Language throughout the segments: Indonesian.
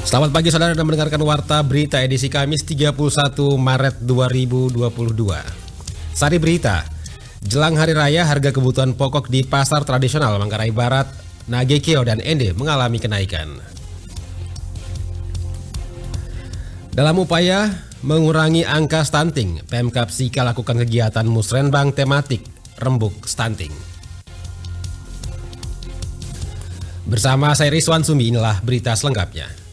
Selamat pagi saudara dan mendengarkan Warta Berita edisi Kamis 31 Maret 2022. Sari berita, jelang Hari Raya harga kebutuhan pokok di pasar tradisional Manggarai Barat, Nagekeo dan Ende mengalami kenaikan. Dalam upaya mengurangi angka stunting, Pemkab Sika lakukan kegiatan musrenbang tematik Rembuk Stunting. Bersama saya Rizwan Sumi, inilah berita selengkapnya.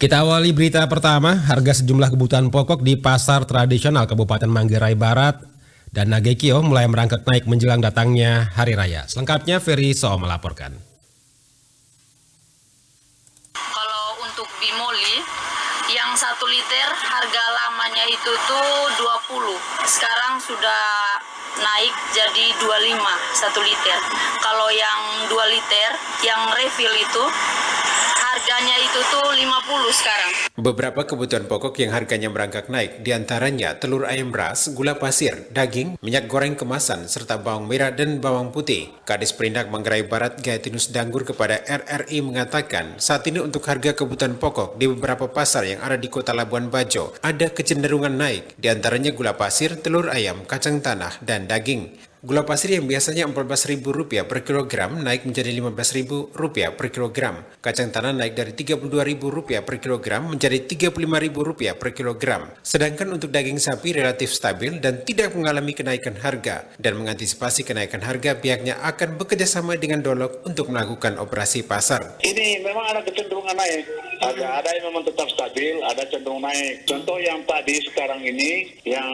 Kita awali berita pertama, harga sejumlah kebutuhan pokok di pasar tradisional Kabupaten Manggarai Barat dan Nagekeo mulai merangkak naik menjelang datangnya Hari Raya. Selengkapnya Ferry So melaporkan. Kalau untuk bimoli, yang 1 liter harga lamanya itu tuh 20. Sekarang sudah naik jadi 25 1 liter. Kalau yang 2 liter, yang refill itu harganya itu tuh 50 sekarang. Beberapa kebutuhan pokok yang harganya merangkak naik, diantaranya telur ayam beras, gula pasir, daging, minyak goreng kemasan, serta bawang merah dan bawang putih. Kadis Perindak Manggarai Barat Gaitinus Danggur kepada RRI mengatakan, saat ini untuk harga kebutuhan pokok di beberapa pasar yang ada di Kota Labuan Bajo ada kecenderungan naik, diantaranya gula pasir, telur ayam, kacang tanah, dan daging. Gula pasir yang biasanya Rp14.000 per kilogram naik menjadi Rp15.000 per kilogram. Kacang tanah naik dari Rp32.000 per kilogram menjadi Rp35.000 per kilogram. Sedangkan untuk daging sapi relatif stabil dan tidak mengalami kenaikan harga. Dan mengantisipasi kenaikan harga, pihaknya akan bekerjasama dengan Dolok untuk melakukan operasi pasar. Ini memang ada kecenderungan naik. Ada yang memang tetap stabil, ada cenderung naik. Contoh yang tadi sekarang ini, yang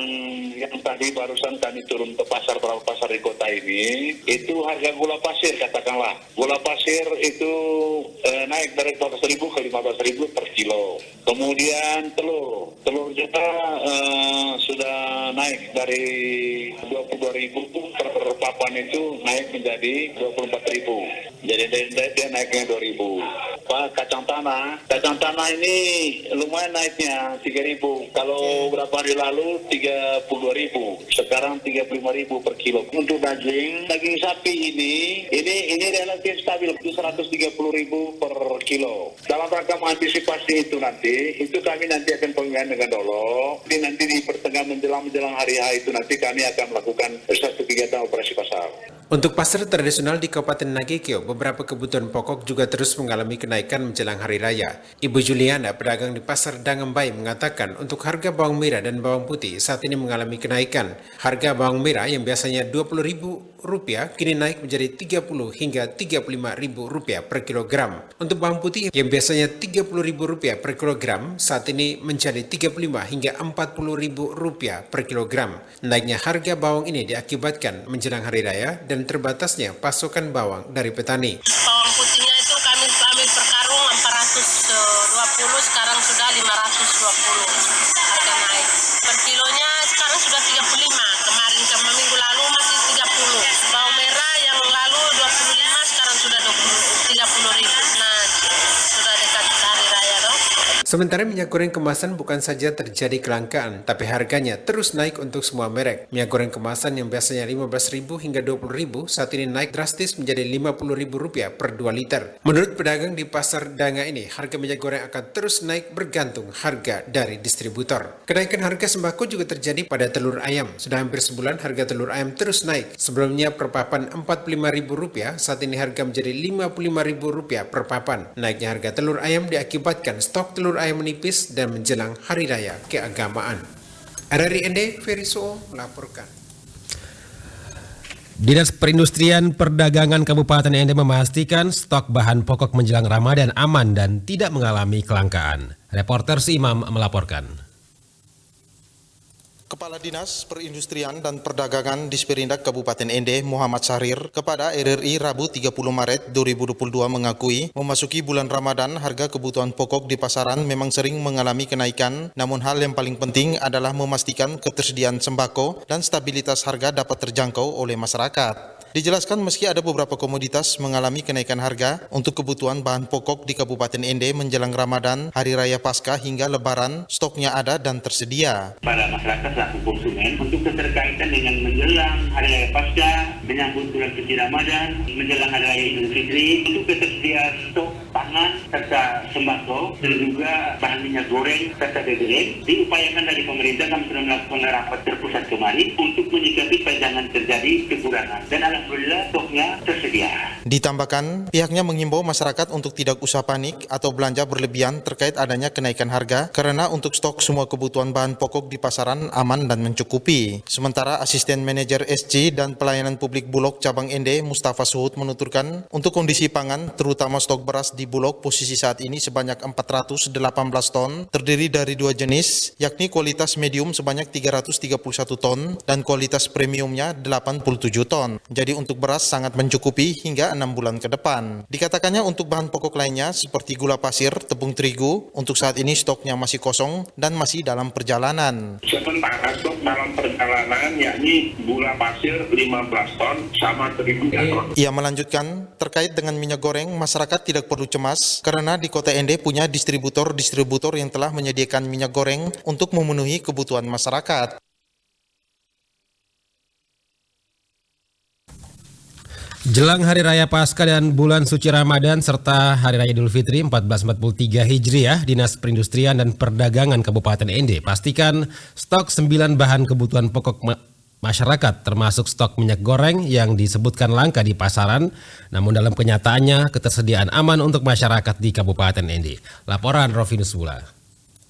tadi barusan kami turun ke pasar di kota ini, itu harga gula pasir katakanlah. Gula pasir itu naik dari 14.000 ke 15.000 per kilo. Kemudian telur juga sudah naik dari 22.000 per papan itu naik menjadi 24.000. Jadi dia naiknya 2.000. Kacang tanah ini lumayan naiknya 3.000. Kalau berapa hari lalu 32.000. Sekarang 35.000 per kilo. Untuk daging sapi ini relatif stabil, itu 130.000 per kilo. Dalam rangka mengantisipasi itu kami nanti akan pemilihan dengan Dolok. Nanti di pertengahan menjelang hari H itu nanti kami akan melakukan satu kegiatan operasi pasar. Untuk pasar tradisional di Kabupaten Nagekeo, beberapa kebutuhan pokok juga terus mengalami kenaikan menjelang Hari Raya. Ibu Juliana, pedagang di Pasar Dangembai, mengatakan untuk harga bawang merah dan bawang putih saat ini mengalami kenaikan. Harga bawang merah yang biasanya Rp20.000 kini naik menjadi Rp30 hingga Rp35.000 per kilogram. Untuk bawang putih yang biasanya Rp30.000 per kilogram saat ini menjadi Rp35 hingga Rp40.000 per kilogram. Naiknya harga bawang ini diakibatkan menjelang Hari Raya dan terbatasnya pasokan bawang dari petani. Bawang putihnya itu kami per karung 420, sekarang sudah 520 harga naik. Per kilonya sekarang sudah 35, kemarin minggu lalu masih 30. Bawang merah yang lalu 25, sekarang sudah 30.000. Nah, sudah dekat Hari Raya dong. Sementara minyak goreng kemasan bukan saja terjadi kelangkaan, tapi harganya terus naik untuk semua merek. Minyak goreng kemasan yang biasanya Rp15.000 hingga Rp20.000 saat ini naik drastis menjadi Rp50.000 per 2 liter. Menurut pedagang di Pasar Danga ini, harga minyak goreng akan terus naik bergantung harga dari distributor. Kenaikan harga sembako juga terjadi pada telur ayam. Sudah hampir sebulan harga telur ayam terus naik. Sebelumnya per papan Rp45.000, saat ini harga menjadi Rp55.000 per papan. Naiknya harga telur ayam diakibatkan stok telur ayam menipis dan menjelang Hari Raya keagamaan. RRI Ende Ferry So melaporkan. Dinas Perindustrian Perdagangan Kabupaten Ende memastikan stok bahan pokok menjelang Ramadan aman dan tidak mengalami kelangkaan. Reporter Si Imam melaporkan. Kepala Dinas Perindustrian dan Perdagangan Disperindak Kabupaten Ende, Muhammad Syahrir, kepada RRI Rabu 30 Maret 2022 mengakui memasuki bulan Ramadan harga kebutuhan pokok di pasaran memang sering mengalami kenaikan, namun hal yang paling penting adalah memastikan ketersediaan sembako dan stabilitas harga dapat terjangkau oleh masyarakat. Dijelaskan meski ada beberapa komoditas mengalami kenaikan harga untuk kebutuhan bahan pokok di Kabupaten Ende menjelang Ramadan, Hari Raya Paskah hingga Lebaran, stoknya ada dan tersedia. Pada masyarakat selaku konsumen untuk keterkaitan dengan menjelang Hari Raya Paskah, menyambut bulan suci Ramadan, menjelang Hari Raya Idul Fitri, untuk ketersediaan stok pangan serta sembako dan juga bahan minyak goreng serta BBM diupayakan dari pemerintah. Kami sudah melakukan rapat terpusat kemarin untuk menyikapi jangan terjadi kekurangan dan alhamdulillah stoknya tersedia. Ditambahkan, pihaknya mengimbau masyarakat untuk tidak usah panik atau belanja berlebihan terkait adanya kenaikan harga karena untuk stok semua kebutuhan bahan pokok di pasaran aman dan mencukupi. Sementara Asisten Manajer SC dan Pelayanan Publik Bulog Cabang Ende Mustafa Suhud menuturkan untuk kondisi pangan terutama stok beras di Bulog posisi saat ini sebanyak 418 ton terdiri dari dua jenis yakni kualitas medium sebanyak 331 ton dan kualitas premiumnya 87 ton. Jadi untuk beras sangat mencukupi hingga 6 bulan ke depan. Dikatakannya untuk bahan pokok lainnya seperti gula pasir, tepung terigu untuk saat ini stoknya masih kosong dan masih dalam perjalanan. Sementara stok dalam perjalanan yakni gula pasir 15 ton sama terigu 3 ton. Ia melanjutkan terkait dengan minyak goreng masyarakat tidak perlu cemas karena di Kota Ende punya distributor yang telah menyediakan minyak goreng untuk memenuhi kebutuhan masyarakat. Jelang Hari Raya Paskah dan bulan suci Ramadan serta Hari Raya Idul Fitri 1443 Hijriah, Dinas Perindustrian dan Perdagangan Kabupaten Ende pastikan stok 9 bahan kebutuhan pokok masyarakat termasuk stok minyak goreng yang disebutkan langka di pasaran, namun dalam kenyataannya ketersediaan aman untuk masyarakat di Kabupaten Ende. Laporan Rovinus Bula.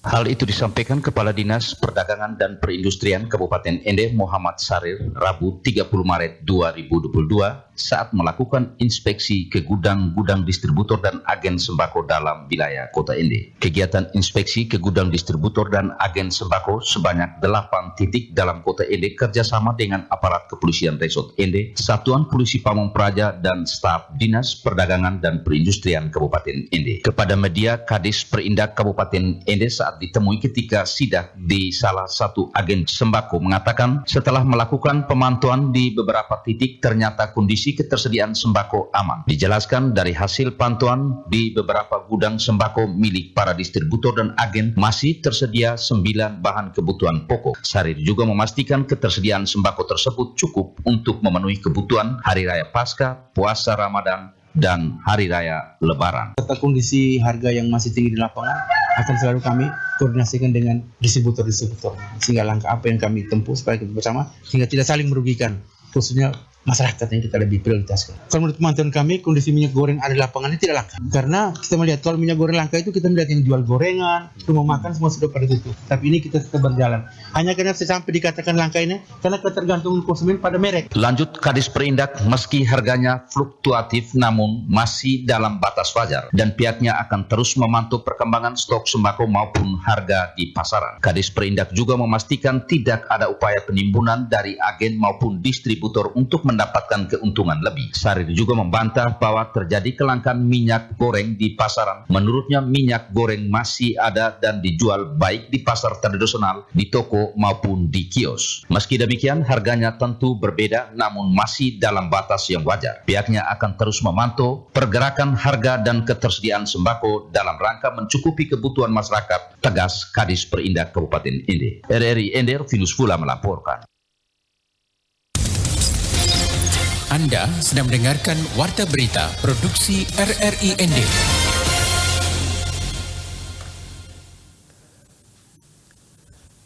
Hal itu disampaikan Kepala Dinas Perdagangan dan Perindustrian Kabupaten Ende Muhammad Sarir Rabu 30 Maret 2022 saat melakukan inspeksi ke gudang-gudang distributor dan agen sembako dalam wilayah Kota Ende. Kegiatan inspeksi ke gudang distributor dan agen sembako sebanyak 8 titik dalam Kota Ende kerjasama dengan aparat kepolisian Resort Ende, Satuan Polisi Pamong Praja dan staf Dinas Perdagangan dan Perindustrian Kabupaten Ende. Kepada media, Kadis Perindak Kabupaten Ende saat ditemui ketika sidak di salah satu agen sembako mengatakan setelah melakukan pemantauan di beberapa titik ternyata kondisi ketersediaan sembako aman. Dijelaskan dari hasil pantauan di beberapa gudang sembako milik para distributor dan agen masih tersedia 9 bahan kebutuhan pokok. Sarir juga memastikan ketersediaan sembako tersebut cukup untuk memenuhi kebutuhan Hari Raya Paskah, puasa Ramadan, dan Hari Raya Lebaran. Serta kondisi harga yang masih tinggi di lapangan akan selalu kami koordinasikan dengan distributor-distributor sehingga langkah apa yang kami tempuh supaya kita bersama sehingga tidak saling merugikan khususnya masyarakat yang kita lebih prioritaskan. Kalau menurut pemantauan kami, kondisi minyak goreng ada di lapangan ini tidak langka. Karena kita melihat kalau minyak goreng langka itu kita melihat yang jual gorengan, rumah makan semua sudah pada tutup. Tapi ini kita tetap berjalan. Hanya karena sampai dikatakan langka ini karena ketergantungan konsumen pada merek. Lanjut Kadis Perindak, meski harganya fluktuatif namun masih dalam batas wajar dan pihaknya akan terus memantau perkembangan stok sembako maupun harga di pasaran. Kadis Perindak juga memastikan tidak ada upaya penimbunan dari agen maupun distributor untuk mendapatkan keuntungan lebih. Sarir juga membantah bahwa terjadi kelangkaan minyak goreng di pasaran. Menurutnya minyak goreng masih ada dan dijual baik di pasar tradisional, di toko maupun di kios. Meski demikian harganya tentu berbeda namun masih dalam batas yang wajar. Pihaknya akan terus memantau pergerakan harga dan ketersediaan sembako dalam rangka mencukupi kebutuhan masyarakat, tegas Kadis Perindak Kabupaten Ende. RRI Ende, Rovinus Bula melaporkan. Anda sedang mendengarkan Warta Berita Produksi RRI Ende.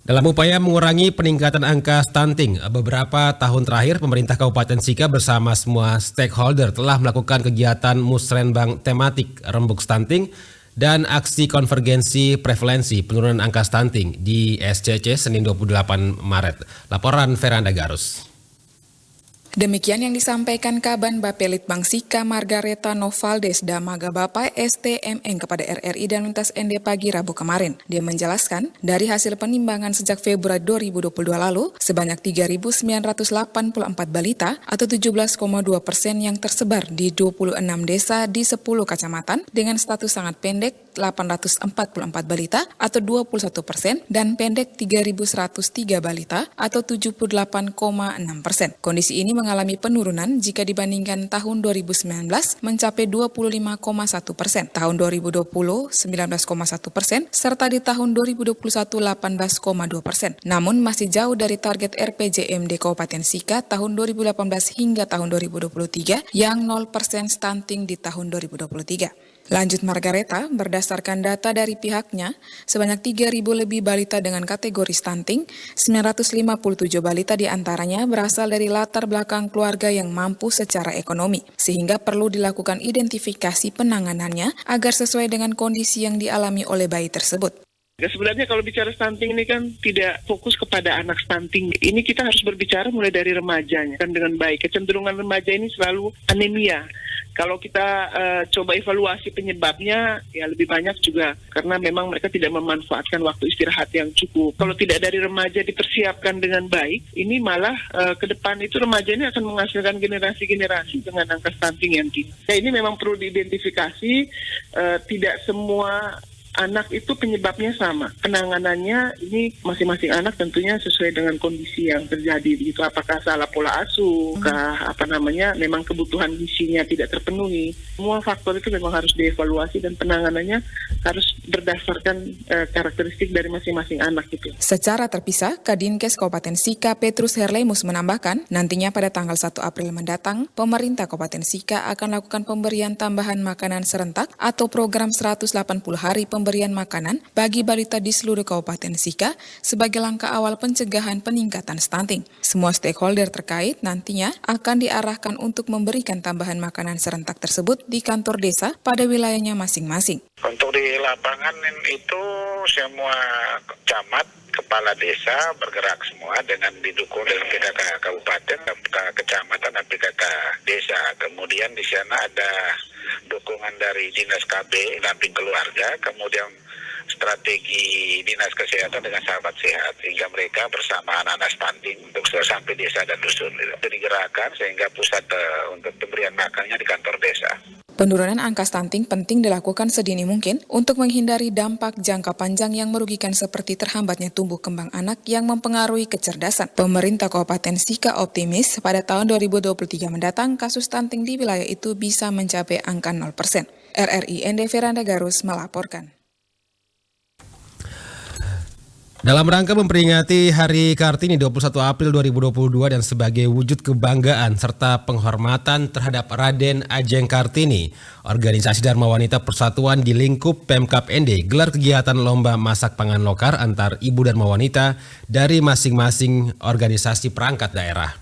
Dalam upaya mengurangi peningkatan angka stunting, beberapa tahun terakhir pemerintah Kabupaten Sika bersama semua stakeholder telah melakukan kegiatan musrenbang tematik rembuk stunting dan aksi konvergensi prevalensi penurunan angka stunting di SCC Senin 28 Maret. Laporan Veranda Garus. Demikian yang disampaikan Kaban Bapelitbang Sika Margareta Novaldes Damaga Bapak STMN kepada RRI dan Lintas ND pagi Rabu kemarin. Dia menjelaskan, dari hasil penimbangan sejak Februari 2022 lalu, sebanyak 3.984 balita atau 17,2% yang tersebar di 26 desa di 10 kecamatan dengan status sangat pendek 844 balita atau 21% dan pendek 3.103 balita atau 78,6%. Kondisi ini mengalami penurunan jika dibandingkan tahun 2019 mencapai 25,1%, tahun 2020 19,1%, serta di tahun 2021 18,2%. Namun masih jauh dari target RPJMD Kabupaten Sika tahun 2018 hingga tahun 2023 yang 0% stunting di tahun 2023. Lanjut Margareta, berdasarkan data dari pihaknya, sebanyak 3.000 lebih balita dengan kategori stunting, 957 balita diantaranya berasal dari latar belakang keluarga yang mampu secara ekonomi, sehingga perlu dilakukan identifikasi penanganannya agar sesuai dengan kondisi yang dialami oleh bayi tersebut. Sebenarnya kalau bicara stunting ini kan tidak fokus kepada anak stunting. Ini kita harus berbicara mulai dari remajanya kan dengan baik. Kecenderungan remaja ini selalu anemia. Kalau kita coba evaluasi penyebabnya, ya lebih banyak juga karena memang mereka tidak memanfaatkan waktu istirahat yang cukup. Kalau tidak dari remaja dipersiapkan dengan baik, ini malah ke depan itu remaja ini akan menghasilkan generasi-generasi dengan angka stunting yang tinggi. Ya, ini memang perlu diidentifikasi, tidak semua anak itu penyebabnya sama. Penanganannya ini masing-masing anak tentunya sesuai dengan kondisi yang terjadi. Begitu apakah salah pola asuh, memang kebutuhan gizinya tidak terpenuhi. Semua faktor itu memang harus dievaluasi dan penanganannya harus berdasarkan karakteristik dari masing-masing anak itu. Secara terpisah, Kadinkes Kabupaten Sika Petrus Herlemus menambahkan, nantinya pada tanggal 1 April mendatang, pemerintah Kabupaten Sika akan lakukan pemberian tambahan makanan serentak atau program 180 hari pemberian makanan bagi balita di seluruh Kabupaten Sika sebagai langkah awal pencegahan peningkatan stunting. Semua stakeholder terkait nantinya akan diarahkan untuk memberikan tambahan makanan serentak tersebut di kantor desa pada wilayahnya masing-masing. Untuk di lapangan itu semua camat, kepala desa bergerak semua dengan didukung dengan PKK Kabupaten, Kecamatan dan PKK Desa. Kemudian di sana ada dukungan dari Dinas KB, damping keluarga, kemudian strategi Dinas Kesehatan dengan Sahabat Sehat, sehingga mereka bersama anak-anak stunting untuk sampai desa dan dusun. Itu digerakkan sehingga pusat untuk pemberian makannya di kantor desa. Penurunan angka stunting penting dilakukan sedini mungkin untuk menghindari dampak jangka panjang yang merugikan seperti terhambatnya tumbuh kembang anak yang mempengaruhi kecerdasan. Pemerintah Kabupaten Sika optimis pada tahun 2023 mendatang kasus stunting di wilayah itu bisa mencapai angka 0%. RRI ND Veranda Garus melaporkan. Dalam rangka memperingati Hari Kartini 21 April 2022 dan sebagai wujud kebanggaan serta penghormatan terhadap Raden Ajeng Kartini, Organisasi Dharma Wanita Persatuan di lingkup Pemkab ND gelar kegiatan lomba masak pangan lokal antar ibu Dharma Wanita dari masing-masing organisasi perangkat daerah.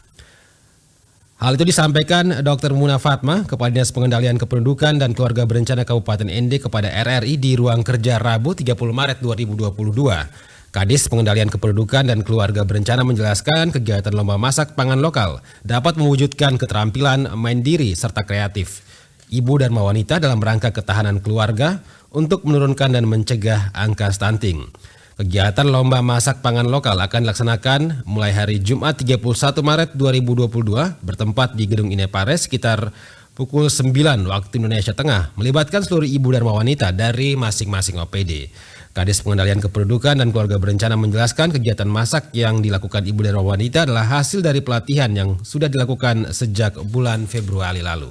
Hal itu disampaikan Dr. Muna Fatma, Kepala Dinas Pengendalian Kependudukan dan Keluarga Berencana Kabupaten ND kepada RRI di ruang kerja Rabu 30 Maret 2022. Kadis Pengendalian Kependudukan dan Keluarga Berencana menjelaskan kegiatan lomba masak pangan lokal dapat mewujudkan keterampilan mandiri serta kreatif ibu dan wanita dalam rangka ketahanan keluarga untuk menurunkan dan mencegah angka stunting. Kegiatan lomba masak pangan lokal akan dilaksanakan mulai hari Jumat 31 Maret 2022 bertempat di Gedung Inepare sekitar pukul 9 waktu Indonesia Tengah, melibatkan seluruh ibu dan wanita dari masing-masing OPD. Kadis Pengendalian Kependudukan dan Keluarga Berencana menjelaskan kegiatan masak yang dilakukan ibu dan wanita adalah hasil dari pelatihan yang sudah dilakukan sejak bulan Februari lalu.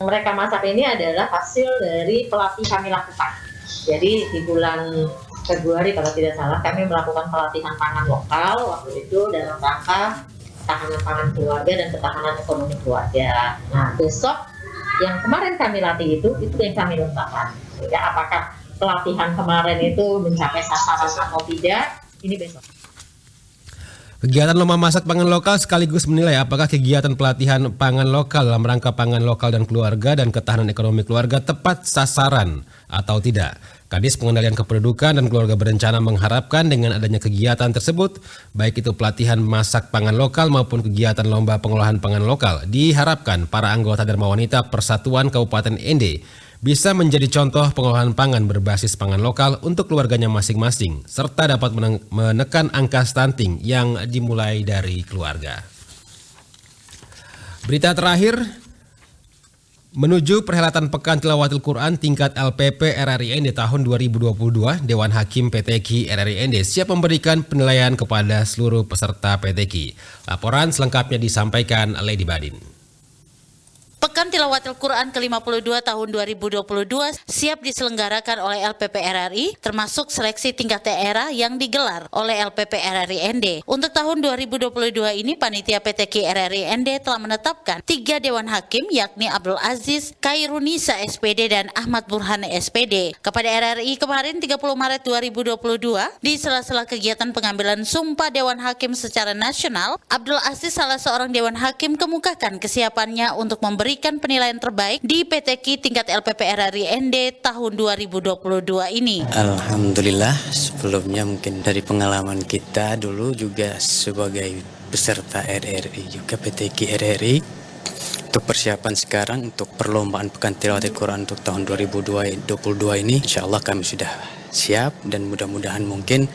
Mereka masak ini adalah hasil dari pelatihan kami lakukan. Jadi di bulan Februari kalau tidak salah kami melakukan pelatihan pangan lokal waktu itu dalam rangka ketahanan pangan keluarga dan ketahanan ekonomi keluarga. Nah besok yang kemarin kami latih itu yang kami letakkan. Ya, apakah pelatihan kemarin itu mencapai sasaran atau tidak, ini besok. Kegiatan lomba masak pangan lokal sekaligus menilai apakah kegiatan pelatihan pangan lokal dalam rangka pangan lokal dan keluarga dan ketahanan ekonomi keluarga tepat sasaran atau tidak. Kadis Pengendalian Kependudukan dan Keluarga Berencana mengharapkan dengan adanya kegiatan tersebut, baik itu pelatihan masak pangan lokal maupun kegiatan lomba pengolahan pangan lokal, diharapkan para anggota Dharma Wanita Persatuan Kabupaten ND bisa menjadi contoh pengolahan pangan berbasis pangan lokal untuk keluarganya masing-masing, serta dapat menekan angka stunting yang dimulai dari keluarga. Berita terakhir, Menuju perhelatan Pekan Tilawatil Quran tingkat LPP RRIND tahun 2022, Dewan Hakim PTQ RRIND siap memberikan penilaian kepada seluruh peserta PTQ. Laporan selengkapnya disampaikan Lady Badin. Pekan Tilawatil Quran ke-52 tahun 2022 siap diselenggarakan oleh LPP RRI, termasuk seleksi tingkat daerah yang digelar oleh LPP RRIND. Untuk tahun 2022 ini, Panitia PTQ RRIND telah menetapkan 3 Dewan Hakim, yakni Abdul Aziz, Kairunisa SPD, dan Ahmad Burhan SPD. Kepada RRI kemarin 30 Maret 2022, di sela-sela kegiatan pengambilan sumpah Dewan Hakim secara nasional, Abdul Aziz, salah seorang Dewan Hakim, kemukakan kesiapannya untuk memberikan penilaian terbaik di PTQ tingkat LPP RRIND tahun 2022 ini. Alhamdulillah, sebelumnya mungkin dari pengalaman kita dulu juga sebagai peserta RRI juga PTQ RRI, untuk persiapan sekarang untuk perlombaan Pekan Tilawatil Quran untuk tahun 2022 ini, insya Allah kami sudah siap dan mudah-mudahan mungkin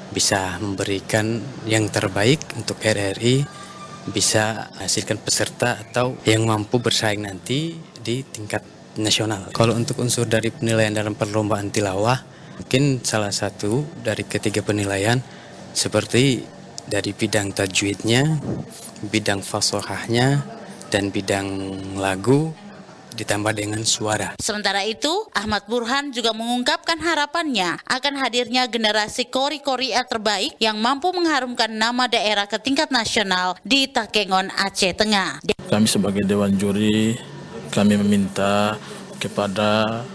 bisa memberikan yang terbaik untuk RRI, bisa hasilkan peserta atau yang mampu bersaing nanti di tingkat nasional. Kalau untuk unsur dari penilaian dalam perlombaan tilawah, mungkin salah satu dari ketiga penilaian seperti dari bidang tajwidnya, bidang fasahahnya, dan bidang lagu, ditambah dengan suara. Sementara itu, Ahmad Burhan juga mengungkapkan harapannya akan hadirnya generasi kori-koria terbaik yang mampu mengharumkan nama daerah ke tingkat nasional di Takengon, Aceh Tengah. Kami sebagai Dewan Juri, kami meminta kepada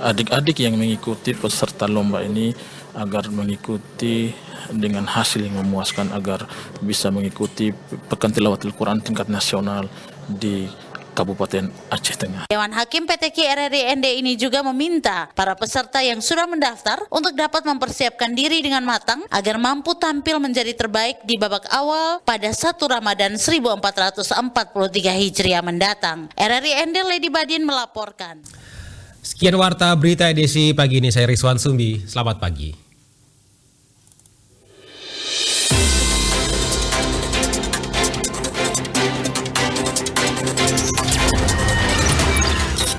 adik-adik yang mengikuti peserta lomba ini agar mengikuti dengan hasil yang memuaskan, agar bisa mengikuti Pekan Tilawatil Quran tingkat nasional di Kabupaten Aceh Tengah. Dewan Hakim PTQ RRIND ini juga meminta para peserta yang sudah mendaftar untuk dapat mempersiapkan diri dengan matang agar mampu tampil menjadi terbaik di babak awal pada 1 Ramadan 1443 Hijriah mendatang. RRIND Lady Badin melaporkan. Sekian warta berita edisi pagi ini, saya Rizwan Sumbi. Selamat pagi.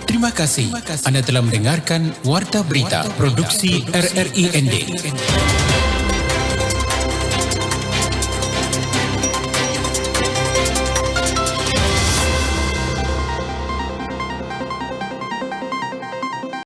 Terima kasih Anda telah mendengarkan Warta Berita Produksi RRIND.